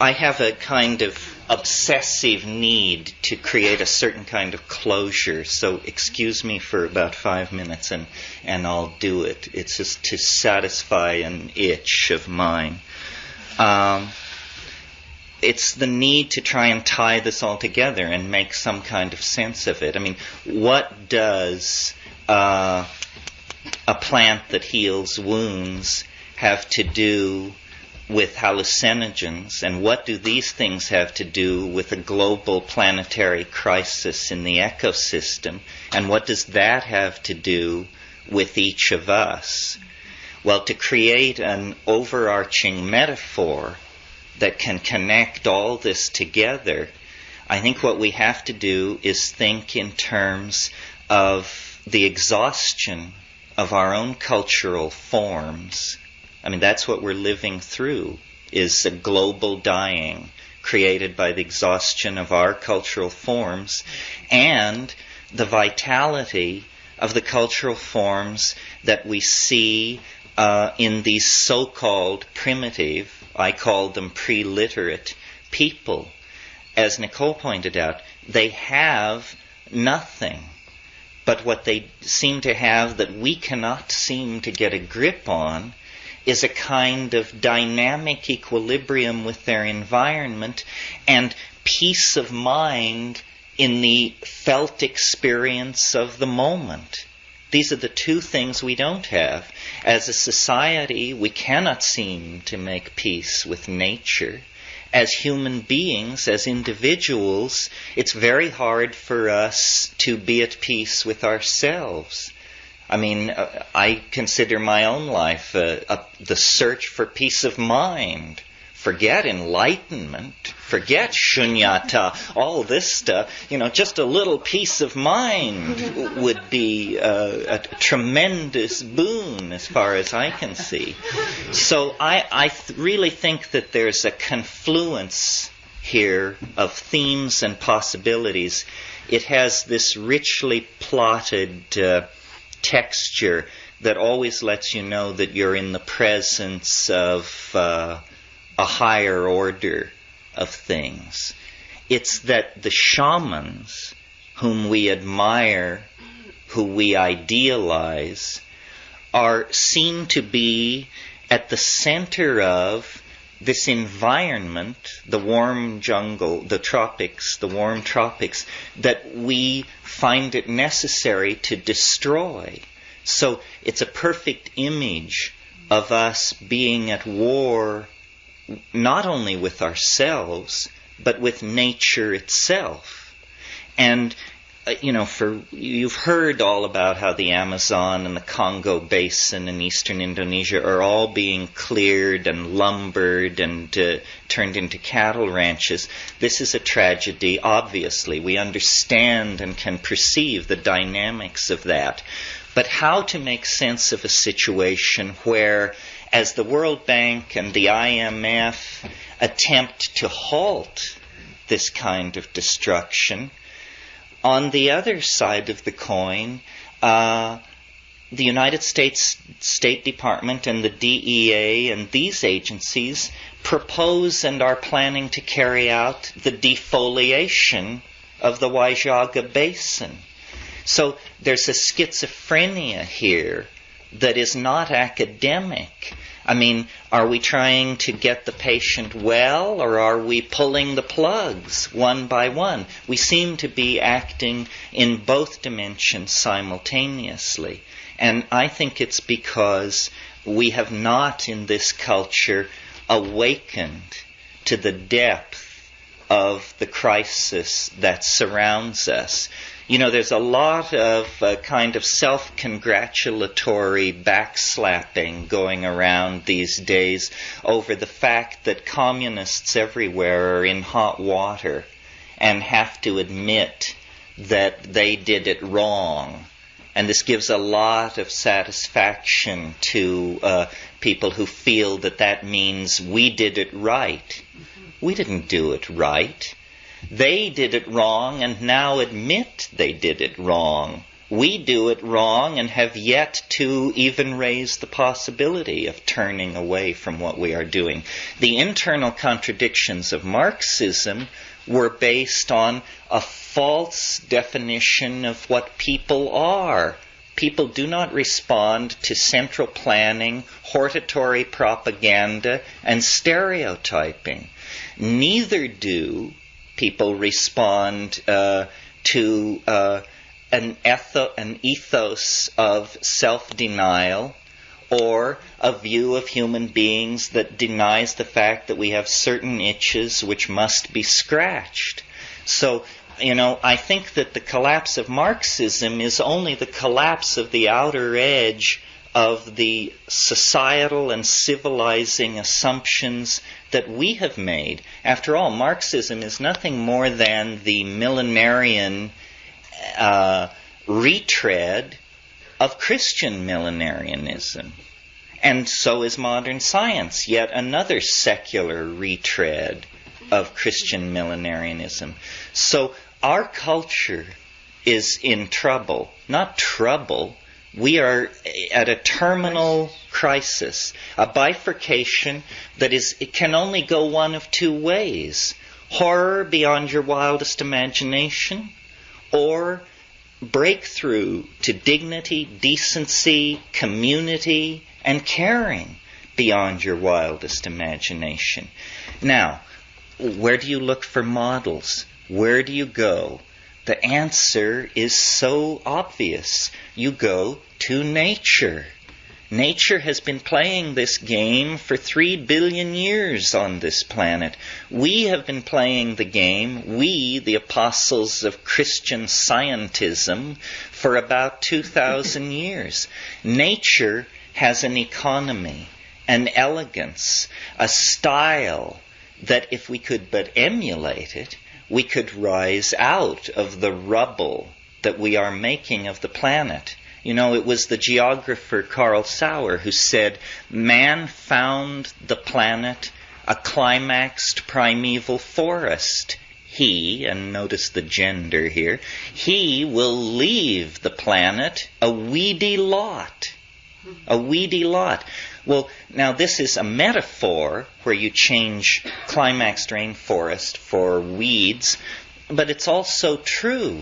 I have a kind of obsessive need to create a certain kind of closure. So excuse me for about 5 minutes and I'll do it. It's just to satisfy an itch of mine. It's the need to try and tie this all together and make some kind of sense of it. I mean, what does a plant that heals wounds have to do with hallucinogens, and what do these things have to do with a global planetary crisis in the ecosystem, and what does that have to do with each of us? Well, to create an overarching metaphor that can connect all this together, I think what we have to do is think in terms of the exhaustion of our own cultural forms. I mean, that's what we're living through, is a global dying created by the exhaustion of our cultural forms and the vitality of the cultural forms that we see in these so-called primitive, I call them pre-literate people. As Nicole pointed out, they have nothing. But what they seem to have that we cannot seem to get a grip on is a kind of dynamic equilibrium with their environment and peace of mind in the felt experience of the moment. These are the two things we don't have. As a society, we cannot seem to make peace with nature. As human beings, as individuals, it's very hard for us to be at peace with ourselves. I mean, I consider my own life the search for peace of mind. Forget enlightenment, forget shunyata, all this stuff. Just a little peace of mind would be a tremendous boon as far as I can see. So I really think that there's a confluence here of themes and possibilities. It has this richly plotted texture that always lets you know that you're in the presence of a higher order of things. It's that the shamans whom we admire, who we idealize, are seen to be at the center of this environment, the warm jungle, the tropics, the warm tropics, that we find it necessary to destroy. So it's a perfect image of us being at war not only with ourselves, but with nature itself. And, you've heard all about how the Amazon and the Congo Basin in eastern Indonesia are all being cleared and lumbered and turned into cattle ranches. This is a tragedy, obviously. We understand and can perceive the dynamics of that. But how to make sense of a situation where, as the World Bank and the IMF attempt to halt this kind of destruction, on the other side of the coin, the United States State Department and the DEA and these agencies propose and are planning to carry out the defoliation of the Waijaga Basin. So there's a schizophrenia here that is not academic. I mean, are we trying to get the patient well, or are we pulling the plugs one by one? We seem to be acting in both dimensions simultaneously. And I think it's because we have not in this culture awakened to the depth of the crisis that surrounds us. There's a lot of kind of self-congratulatory backslapping going around these days over the fact that communists everywhere are in hot water and have to admit that they did it wrong. And this gives a lot of satisfaction to people who feel that that means we did it right. We didn't do it right. They did it wrong and now admit they did it wrong. We do it wrong and have yet to even raise the possibility of turning away from what we are doing. The internal contradictions of Marxism were based on a false definition of what people are. People do not respond to central planning, hortatory propaganda, and stereotyping. Neither do people respond to an ethos of self-denial or a view of human beings that denies the fact that we have certain itches which must be scratched. So, I think that the collapse of Marxism is only the collapse of the outer edge of the societal and civilizing assumptions that we have made. After all, Marxism is nothing more than the millenarian retread of Christian millenarianism. And so is modern science, yet another secular retread of Christian millenarianism. So our culture is in trouble. Not trouble. We are at a terminal crisis, a bifurcation that it can only go one of two ways. Horror beyond your wildest imagination, or breakthrough to dignity, decency, community, and caring beyond your wildest imagination. Now, where do you look for models? Where do you go? The answer is so obvious. You go to nature. Nature has been playing this game for 3 billion years on this planet. We have been playing the game, we, the apostles of Christian scientism, for about 2,000 years. Nature has an economy, an elegance, a style that if we could but emulate it, we could rise out of the rubble that we are making of the planet. It was the geographer Carl Sauer who said, man found the planet a climaxed primeval forest. He, and notice the gender here, he will leave the planet a weedy lot. A weedy lot. Well, now this is a metaphor where you change climaxed rainforest for weeds, but it's also true.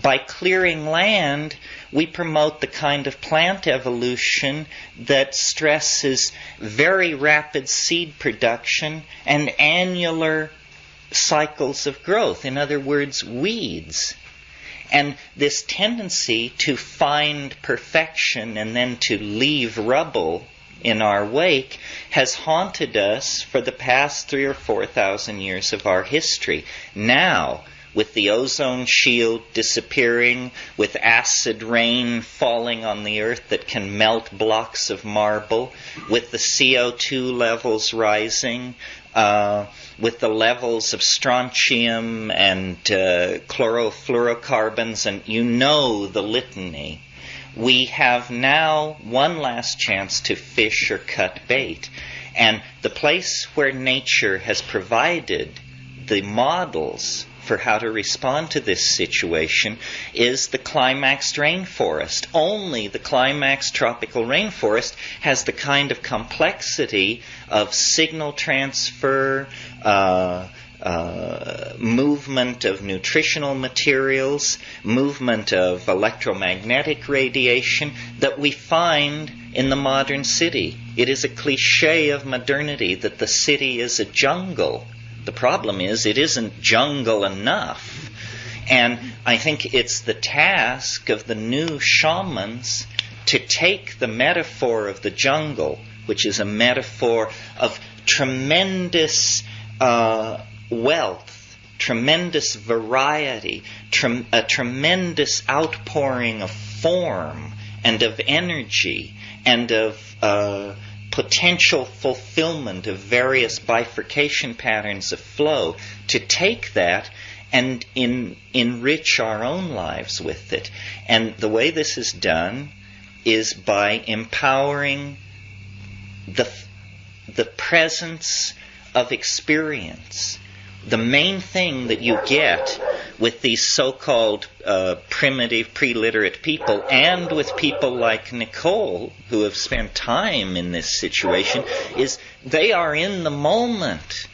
By clearing land, we promote the kind of plant evolution that stresses very rapid seed production and annular cycles of growth. In other words, weeds. And this tendency to find perfection and then to leave rubble in our wake has haunted us for the past 3,000 or 4,000 years of our history. Now, with the ozone shield disappearing, with acid rain falling on the earth that can melt blocks of marble, with the CO2 levels rising, with the levels of strontium and chlorofluorocarbons, and the litany, we have now one last chance to fish or cut bait. And the place where nature has provided the models for how to respond to this situation is the climaxed rainforest. Only the climaxed tropical rainforest has the kind of complexity of signal transfer, movement of nutritional materials, movement of electromagnetic radiation that we find in the modern city. It is a cliché of modernity that the city is a jungle. The problem is it isn't jungle enough. And I think it's the task of the new shamans to take the metaphor of the jungle, which is a metaphor of tremendous wealth, tremendous variety, a tremendous outpouring of form and of energy and of potential fulfillment of various bifurcation patterns of flow, to take that and enrich our own lives with it. And the way this is done is by empowering the presence of experience. the main thing that you get with these so-called primitive, pre-literate people, and with people like Nicole, who have spent time in this situation, is they are in the moment.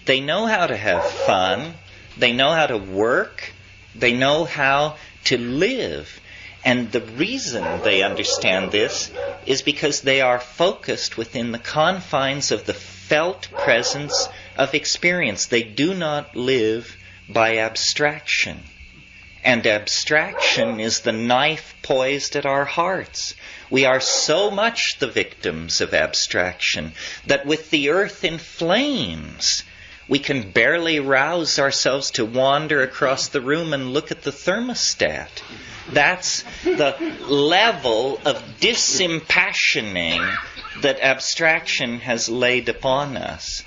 They know how to have fun. They know how to work. They know how to live. And the reason they understand this is because they are focused within the confines of the felt presence of experience. They do not live by abstraction. And abstraction is the knife poised at our hearts. We are so much the victims of abstraction that with the earth in flames, we can barely rouse ourselves to wander across the room and look at the thermostat. That's the level of disimpassioning that abstraction has laid upon us.